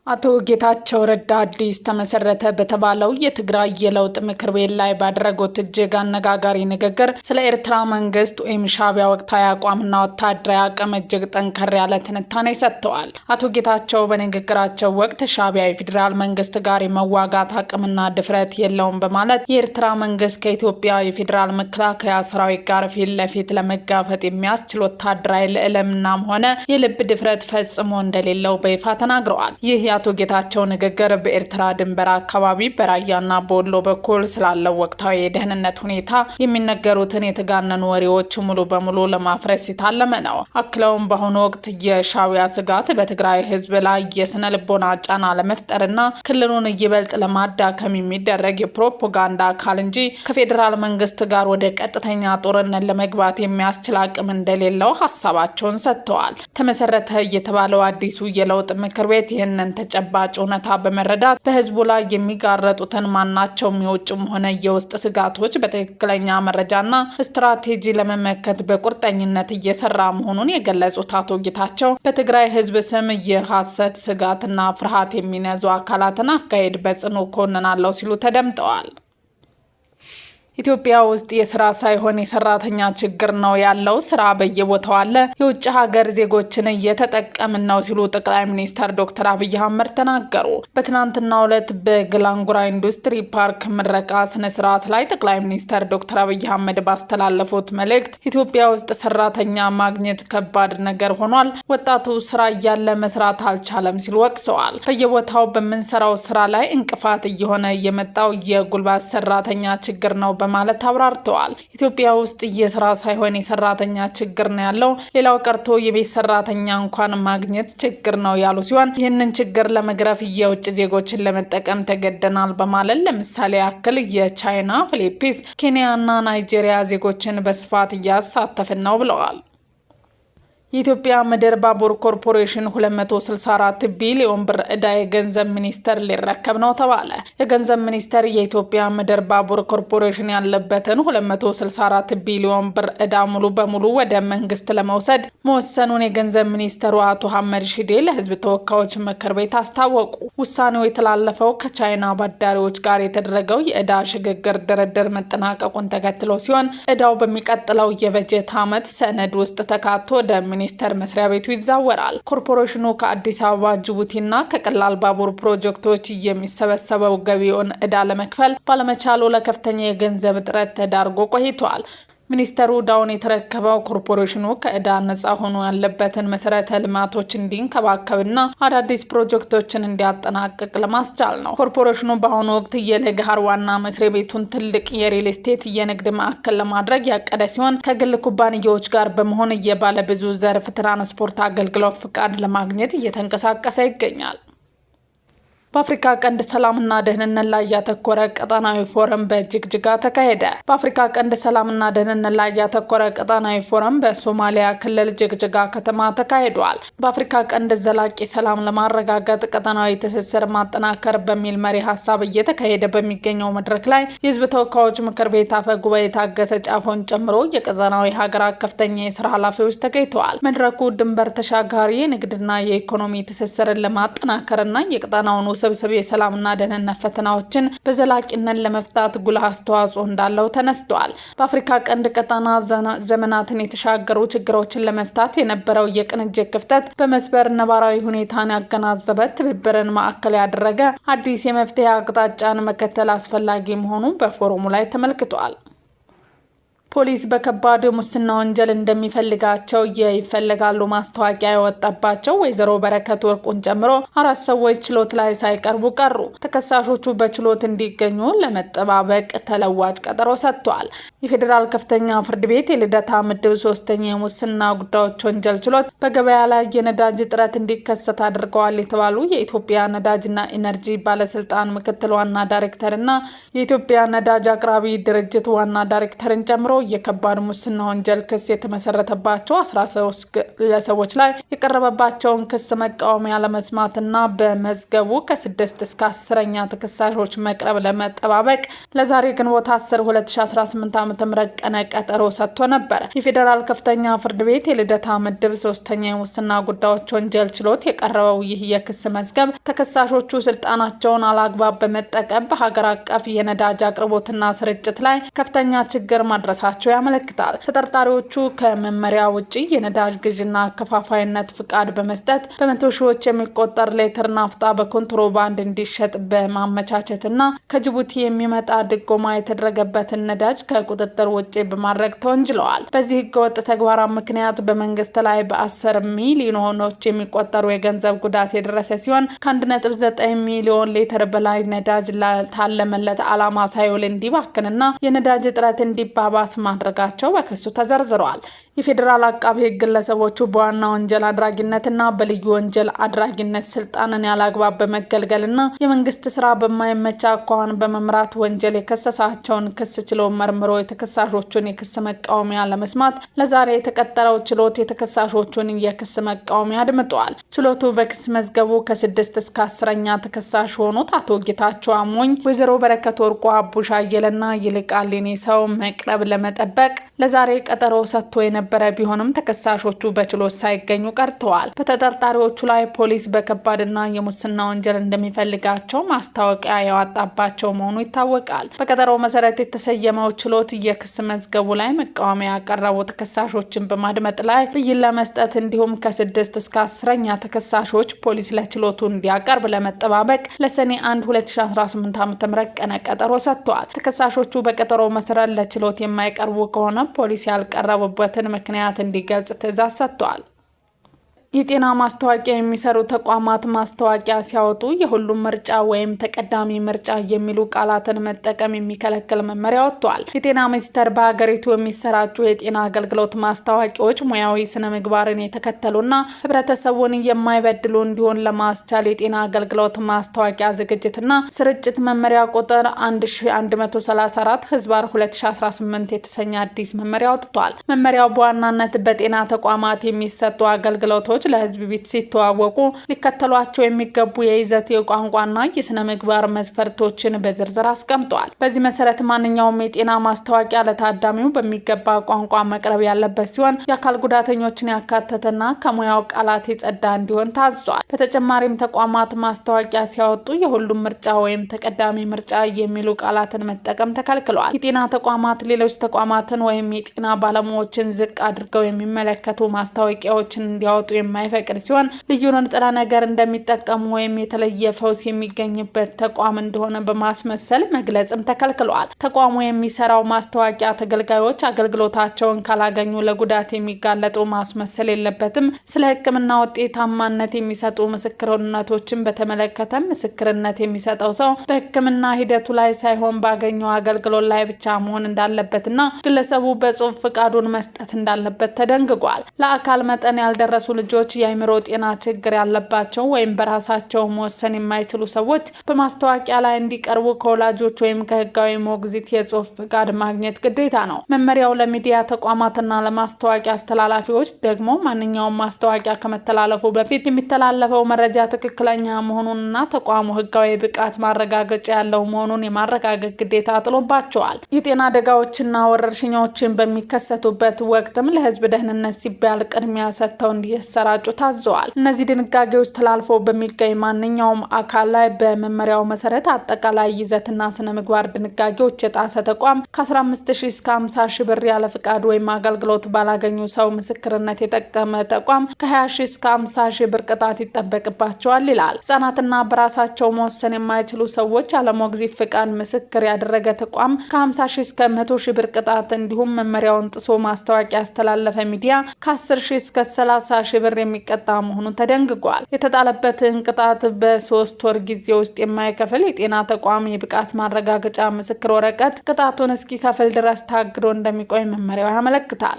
አቶ ጌታቸው ረዳ አዲስ ተመሰረተ በተባለው የትግራይ የለውጥ ምክር ቤት ላይ ባደረጉት እጅግ አነጋጋሪ ንግግር ስለ ኤርትራ መንግስት ወይም ሻዕቢያ ወቅታዊ አቋምና ወታደራዊ አቅም እጅግ ጠንከር ያለ ትንታኔ ሰጥተዋል። አቶ ጌታቸው በንግግራቸው ወቅት ሻዕቢያ የፌዴራል መንግስት ጋር የመዋጋት አቅምና ድፍረት የለውም በማለት የኤርትራ መንግስት ከኢትዮጵያ የፌዴራል መከላከያ ሰራዊት ጋር ፊት ለፊት ለመጋፈጥ የሚያስችል ወታደራዊ ልዕልናም ሆነ የልብ ድፍረት ፈጽሞ እንደሌለው በይፋ ተናግረዋል። ይህ አቶ ጌታቸው ንግግር በኤርትራ ድንበር አካባቢ በራያና በወሎ በኩል ስላለው ወቅታዊ የደህንነት ሁኔታ የሚነገሩትን የተጋነኑ ወሬዎች ሙሉ በሙሉ ለማፍረስ የታለመ ነው። አክለውም በአሁኑ ወቅት የሻዕቢያ ስጋት በትግራይ ህዝብ ላይ የስነ ልቦና ጫና ለመፍጠርና ክልሉን ይበልጥ ለማዳከም የሚደረግ የፕሮፓጋንዳ አካል እንጂ ከፌዴራል መንግስት ጋር ወደ ቀጥተኛ ጦርነት ለመግባት የሚያስችል አቅም እንደሌለው ሀሳባቸውን ሰጥተዋል። ተመሰረተ የተባለው አዲሱ የለውጥ ምክር ቤት ይህንን ተጨባጭ እውነታ በመረዳት በህዝቡ ላይ የሚጋረጡትን ማናቸውም የውጭም ሆነ የውስጥ ስጋቶች በትክክለኛ መረጃና ስትራቴጂ ለመመከት በቁርጠኝነት እየሰራ መሆኑን የገለጹት አቶ ጌታቸው በትግራይ ህዝብ ስም የሐሰት ስጋትና ፍርሃት የሚነዙ አካላትን አካሄድ በጽኑ ኮንናለሁ ሲሉ ተደምጠዋል። ኢትዮጵያ ውስጥ የስራ ሳይሆን የሰራተኛ ችግር ነው ያለው። ስራ በየቦታው አለ። የውጭ ሀገር ዜጎችን እየተጠቀምን ነው ሲሉ ጠቅላይ ሚኒስትር ዶክተር አብይ አህመድ ተናገሩ። በትናንትናው ዕለት በግላንጉራ ኢንዱስትሪ ፓርክ ምረቃ ስነ ስርዓት ላይ ጠቅላይ ሚኒስትር ዶክተር አብይ አህመድ ባስተላለፉት መልእክት ኢትዮጵያ ውስጥ ሰራተኛ ማግኘት ከባድ ነገር ሆኗል፣ ወጣቱ ስራ እያለ መስራት አልቻለም ሲሉ ወቅሰዋል። በየቦታው በምንሰራው ስራ ላይ እንቅፋት እየሆነ የመጣው የጉልበት ሰራተኛ ችግር ነው ማለት አብራርተዋል። ኢትዮጵያ ውስጥ የስራ ሳይሆን የሰራተኛ ችግር ነው ያለው። ሌላው ቀርቶ የቤት ሰራተኛ እንኳን ማግኘት ችግር ነው ያሉ ሲሆን ይህንን ችግር ለመግረፍ የውጭ ዜጎችን ለመጠቀም ተገደናል በማለት ለምሳሌ ያክል የቻይና፣ ፊሊፒንስ፣ ኬንያና ናይጄሪያ ዜጎችን በስፋት እያሳተፍን ነው ብለዋል። የኢትዮጵያ ምድር ባቡር ኮርፖሬሽን 264 ቢሊዮን ብር ዕዳ የገንዘብ ሚኒስቴር ሊረከብ ነው ተባለ። የገንዘብ ሚኒስቴር የኢትዮጵያ ምድር ባቡር ኮርፖሬሽን ያለበትን 264 ቢሊዮን ብር ዕዳ ሙሉ በሙሉ ወደ መንግስት ለመውሰድ መወሰኑን የገንዘብ ሚኒስትሩ አቶ አህመድ ሺዴ ለህዝብ ተወካዮች ምክር ቤት አስታወቁ። ውሳኔው የተላለፈው ከቻይና አበዳሪዎች ጋር የተደረገው የዕዳ ሽግግር ድርድር መጠናቀቁን ተከትሎ ሲሆን ዕዳው በሚቀጥለው የበጀት ዓመት ሰነድ ውስጥ ተካቶ ወደ ሚኒስቴር መስሪያ ቤቱ ይዛወራል። ኮርፖሬሽኑ ከአዲስ አበባ ጅቡቲና ከቀላል ባቡር ፕሮጀክቶች የሚሰበሰበው ገቢውን ዕዳ ለመክፈል ባለመቻሉ ለከፍተኛ የገንዘብ እጥረት ተዳርጎ ቆይቷል። ሚኒስተሩ ዕዳውን የተረከበው ኮርፖሬሽኑ ከዕዳ ነጻ ሆኖ ያለበትን መሰረተ ልማቶች እንዲንከባከብና አዳዲስ ፕሮጀክቶችን እንዲያጠናቅቅ ለማስቻል ነው። ኮርፖሬሽኑ በአሁኑ ወቅት የለገሃር ዋና መስሪያ ቤቱን ትልቅ የሪል ስቴት የንግድ ማዕከል ለማድረግ ያቀደ ሲሆን ከግል ኩባንያዎች ጋር በመሆን የባለብዙ ዘርፍ ትራንስፖርት አገልግሎት ፍቃድ ለማግኘት እየተንቀሳቀሰ ይገኛል። በአፍሪካ ቀንድ ሰላምና ደህንነት ላይ ያተኮረ ቀጣናዊ ፎረም በጅግጅጋ ተካሄደ። በአፍሪካ ቀንድ ሰላምና ደህንነት ላይ ያተኮረ ቀጣናዊ ፎረም በሶማሊያ ክልል ጅግጅጋ ከተማ ተካሂዷል። በአፍሪካ ቀንድ ዘላቂ ሰላም ለማረጋገጥ ቀጣናዊ ትስስር ማጠናከር በሚል መሪ ሀሳብ እየተካሄደ በሚገኘው መድረክ ላይ የህዝብ ተወካዮች ምክር ቤት አፈ ጉባኤ ታገሰ ጫፎን ጨምሮ የቀጣናዊ ሀገራት ከፍተኛ የስራ ኃላፊዎች ተገኝተዋል። መድረኩ ድንበር ተሻጋሪ የንግድና የኢኮኖሚ ትስስርን ለማጠናከርና የቀጣናውን ስብስብ የሰላምና ደህንነት ፈተናዎችን በዘላቂነት ለመፍታት ጉልህ አስተዋጽኦ እንዳለው ተነስቷል። በአፍሪካ ቀንድ ቀጣና ዘመናትን የተሻገሩ ችግሮችን ለመፍታት የነበረው የቅንጅት ክፍተት በመስበር ነባራዊ ሁኔታን ያገናዘበ ትብብርን ማዕከል ያደረገ አዲስ የመፍትሄ አቅጣጫን መከተል አስፈላጊ መሆኑ በፎረሙ ላይ ተመልክቷል። ፖሊስ በከባድ ሙስና ወንጀል እንደሚፈልጋቸው ይፈልጋሉ ማስታወቂያ ያወጣባቸው ወይዘሮ በረከት ወርቁን ጨምሮ 4 ሰዎች ችሎት ላይ ሳይቀርቡ ቀሩ። ተከሳሾቹ በችሎት እንዲገኙ ለመጠባበቅ ተለዋጭ ቀጠሮ ሰጥቷል። የፌዴራል ከፍተኛ ፍርድ ቤት የልደታ ምድብ 3ኛ የሙስና ጉዳዮች ወንጀል ችሎት በገበያ ላይ የነዳጅ እጥረት እንዲከሰት አድርገዋል የተባሉ የኢትዮጵያ ነዳጅና ኢነርጂ ባለስልጣን ምክትል ዋና ዳይሬክተርና የኢትዮጵያ ነዳጅ አቅራቢ ድርጅት ዋና ዳይሬክተርን ጨምሮ የከባድ ሙስና ወንጀል ክስ የተመሰረተባቸው 13 ግለሰቦች ላይ የቀረበባቸውን ክስ መቃወሚያ ለመስማትና በመዝገቡ ከ6 እስከ 10ኛ ተከሳሾች መቅረብ ለመጠባበቅ ለዛሬ ግንቦት 10 2018 ዓ.ም ቀነ ቀጠሮ ሰጥቶ ነበር። የፌዴራል ከፍተኛ ፍርድ ቤት የልደታ ምድብ 3ኛ የሙስና ጉዳዮች ወንጀል ችሎት የቀረበው ይህ የክስ መዝገብ ተከሳሾቹ ስልጣናቸውን አላግባብ በመጠቀም በሀገር አቀፍ የነዳጅ አቅርቦትና ስርጭት ላይ ከፍተኛ ችግር ማድረሳቸው ያመለክታል። ተጠርጣሪዎቹ ከመመሪያ ውጪ የነዳጅ ግዥና አከፋፋይነት ፍቃድ በመስጠት በመቶ ሺዎች የሚቆጠር ሌትር ናፍጣ በኮንትሮባንድ እንዲሸጥ በማመቻቸትና ከጅቡቲ የሚመጣ ድጎማ የተደረገበትን ነዳጅ ከቁጥጥር ውጪ በማድረግ ተወንጅለዋል። በዚህ ህገወጥ ተግባር ምክንያት በመንግስት ላይ በ10 ሚሊዮኖች የሚቆጠሩ የገንዘብ ጉዳት የደረሰ ሲሆን ከ1.9 ሚሊዮን ሊትር በላይ ነዳጅ ለታለመለት ዓላማ ሳይውል እንዲባክንና የነዳጅ እጥረት እንዲባባስ ማድረጋቸው በክሱ ተዘርዝረዋል። የፌዴራል አቃቤ ህግ ግለሰቦቹ በዋና ወንጀል አድራጊነትና በልዩ ወንጀል አድራጊነት ስልጣንን ያላግባብ በመገልገልና የመንግስት ስራ በማይመቻ አኳኋን በመምራት ወንጀል የከሰሳቸውን ክስ ችሎ መርምሮ የተከሳሾቹን የክስ መቃወሚያ ለመስማት ለዛሬ የተቀጠረው ችሎት የተከሳሾቹን የክስ መቃወሚያ አድምጧል። ችሎቱ በክስ መዝገቡ ከ6 እስከ 10ኛ ተከሳሽ ሆኑት አቶ ጌታቸው አሞኝ፣ ወይዘሮ በረከት ወርቁ፣ አቡሻ አየለና ይልቃል የኔሰው መቅረብ ለመጠበቅ ለዛሬ ቀጠሮ ሰጥቶ የነበረ ቢሆንም ተከሳሾቹ በችሎት ሳይገኙ ቀርተዋል። በተጠርጣሪዎቹ ላይ ፖሊስ በከባድና የሙስና ወንጀል እንደሚፈልጋቸው ማስታወቂያ ያወጣባቸው መሆኑ ይታወቃል። በቀጠሮው መሰረት የተሰየመው ችሎት የክስ መዝገቡ ላይ መቃወሚያ ያቀረቡ ተከሳሾችን በማድመጥ ላይ ብይን ለመስጠት እንዲሁም ከ6 እስከ 10ኛ ተከሳሾች ፖሊስ ለችሎቱ እንዲያቀርብ ለመጠባበቅ ለሰኔ 1 2018 ዓ.ም ቀነ ቀጠሮ ሰጥቷል። ተከሳሾቹ በቀጠሮው መሰረት ለችሎት የማይቀርቡ ከሆነ ፖሊስ ያልቀረቡበትን ምክንያት እንዲገልጽ ትዕዛዝ ሰጥቷል። የጤና ማስታወቂያ የሚሰሩ ተቋማት ማስታወቂያ ሲያወጡ የሁሉም ምርጫ ወይም ተቀዳሚ ምርጫ የሚሉ ቃላትን መጠቀም የሚከለክል መመሪያ ወጥቷል። የጤና ሚኒስቴር በሀገሪቱ የሚሰራጩ የጤና አገልግሎት ማስታወቂያዎች ሙያዊ ስነ ምግባርን የተከተሉና ህብረተሰቡን የማይበድሉ እንዲሆን ለማስቻል የጤና አገልግሎት ማስታወቂያ ዝግጅትና ስርጭት መመሪያ ቁጥር 1134/2018 የተሰኘ አዲስ መመሪያ ወጥቷል። መመሪያው በዋናነት በጤና ተቋማት የሚሰጡ አገልግሎቶች ለህዝብ ቤት ሲተዋወቁ ሊከተሏቸው የሚገቡ የይዘት የቋንቋና የስነ ምግባር መስፈርቶችን በዝርዝር አስቀምጧል። በዚህ መሰረት ማንኛውም የጤና ማስታወቂያ ለታዳሚው በሚገባ ቋንቋ መቅረብ ያለበት ሲሆን የአካል ጉዳተኞችን ያካተተና ከሙያው ቃላት የጸዳ እንዲሆን ታዟል። በተጨማሪም ተቋማት ማስታወቂያ ሲያወጡ የሁሉም ምርጫ ወይም ተቀዳሚ ምርጫ የሚሉ ቃላትን መጠቀም ተከልክሏል። የጤና ተቋማት ሌሎች ተቋማትን ወይም የጤና ባለሙያዎችን ዝቅ አድርገው የሚመለከቱ ማስታወቂያዎችን እንዲያወጡ የማይፈቅድ ሲሆን ልዩ ንጥረ ነገር እንደሚጠቀሙ ወይም የተለየ ፈውስ የሚገኝበት ተቋም እንደሆነ በማስመሰል መግለጽም ተከልክሏል። ተቋሙ የሚሰራው ማስታወቂያ ተገልጋዮች አገልግሎታቸውን ካላገኙ ለጉዳት የሚጋለጡ ማስመሰል የለበትም። ስለ ሕክምና ውጤታማነት የሚሰጡ ምስክርነቶችን በተመለከተ ምስክርነት የሚሰጠው ሰው በሕክምና ሂደቱ ላይ ሳይሆን ባገኘው አገልግሎት ላይ ብቻ መሆን እንዳለበትና ግለሰቡ በጽሁፍ ፍቃዱን መስጠት እንዳለበት ተደንግጓል። ለአካል መጠን ያልደረሱ ልጆች፣ የአእምሮ ጤና ችግር ያለባቸው ወይም በራሳቸው መወሰን የማይችሉ ሰዎች በማስታወቂያ ላይ እንዲቀርቡ ከወላጆች ወይም ከህጋዊ ሞግዚት የጽሁፍ ፍቃድ ማግኘት ግዴታ ነው። መመሪያው ለሚዲያ ተቋማትና ለማስታወቂያ አስተላላፊዎች ደግሞ ማንኛውም ማስታወቂያ ከመተላለፉ በፊት የሚተላለፈው መረጃ ትክክለኛ መሆኑንና ተቋሙ ህጋዊ ብቃት ማረጋገጫ ያለው መሆኑን የማረጋገጥ ግዴታ ጥሎባቸዋል። የጤና አደጋዎችና ወረርሽኞችን በሚከሰቱበት ወቅትም ለህዝብ ደህንነት ሲባል ቅድሚያ ሰጥተው እንዲሰራጩ ታዘዋል። እነዚህ ድንጋጌዎች ተላልፎ በሚገኝ ማንኛውም አካል ላይ በመመሪያው መሰረት አጠቃላይ ይዘትና ስነ ምግባር ድንጋጌዎች የጣሰ ተቋም ከ15000 እስከ 50000 ብር ያለ ፍቃድ ወይም አገልግሎት ባላገኙ ሰው ምስክርነት የጠቀመ ተቋም ከ20000 እስከ 50000 ብር ቅጣት ይጠበቅባቸዋል ይላል። ህጻናትና በራሳቸው መወሰን የማይችሉ ሰዎች ያለ ሞግዚት ፍቃድ ምስክር ያደረገ ተቋም ከ50000 እስከ 100000 ብር ቅጣት እንዲሁም መመሪያውን ጥሶ ማስታወቂያ ያስተላለፈ ሚዲያ ከ10000 እስከ 30000 ብር የሚቀጣ መሆኑን ተደንግጓል። የተጣለበትን ቅጣት በ3 ወር ጊዜ ውስጥ የማይከፍል የጤና ተቋም የብቃት ማረጋገጫ ምስክር ወረቀት ቅጣቱን እስኪከፍል ድረስ ታግዶ እንደሚቆይ መመሪያው ያመለክታል።